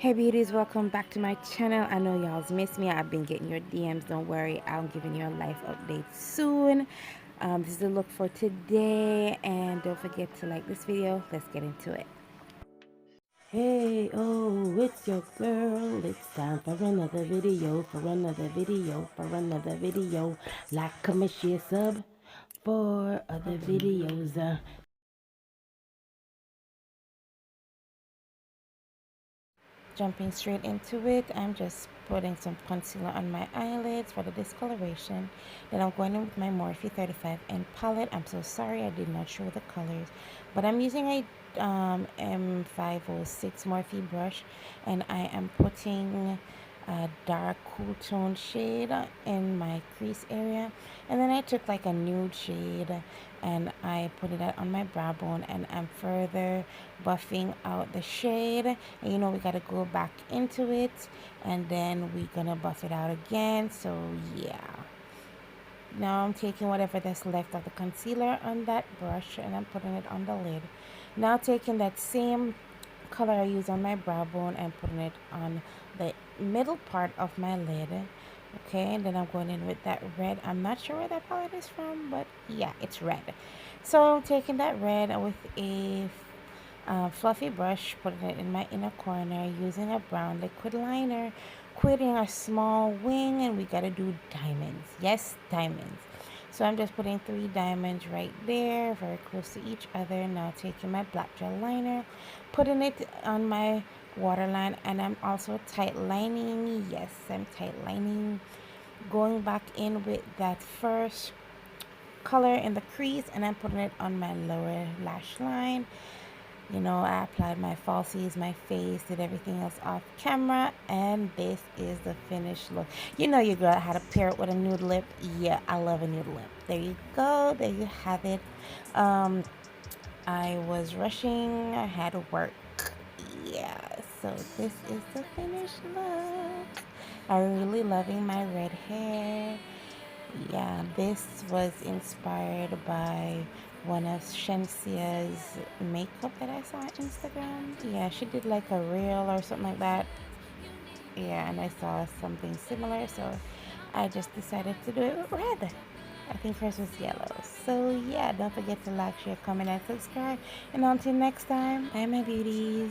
Hey beauties, welcome back to my channel. I know y'all's missed me. I've been getting your DMs. Don't worry, I'm giving you a life update soon. This is the look for today, and don't forget to like this video. Let's get into it. Hey, oh, it's your girl. It's time for another video, Like, comment, share, sub for other videos. Jumping straight into it, I'm just putting some concealer on my eyelids for the discoloration. Then I'm going in with my Morphe 35 and palette. I'm so sorry I did not show the colors, but I'm using a M506 Morphe brush, and I am putting a dark cool tone shade in my crease area, and then I took like a nude shade and I put it on my brow bone, and I'm further buffing out the shade. And you know, we got to go back into it, and then we're gonna buff it out again. So yeah, now I'm taking whatever that's left of the concealer on that brush and I'm putting it on the lid. Now taking that same color I use on my brow bone and putting it on the middle part of my lid. Okay, and then I'm going in with that red. I'm not sure where that palette is from, but yeah, it's red. So taking that red with a fluffy brush, putting it in my inner corner, using a brown liquid liner, creating a small wing, and we gotta do diamonds. Yes, diamonds. So I'm just putting 3 diamonds right there, very close to each other. Now taking my black gel liner, putting it on my waterline, and I'm also tight lining. Yes, I'm tight lining. Going back in with that first color in the crease, and I'm putting it on my lower lash line. You know, I applied my falsies, my face, did everything else off camera, and this is the finished look. You know your girl had to pair it with a nude lip. Yeah, I love a nude lip. There you go. There you have it. I was rushing. I had to work. Yeah, so this is the finished look. I'm really loving my red hair. Yeah, this was inspired by one of Shensia's makeup that I saw on Instagram. Yeah, she did like a reel or something like that. Yeah, and I saw something similar, so I just decided to do it with red. I think hers was yellow. So yeah, don't forget to like, share, comment, and subscribe. And until next time, bye my beauties.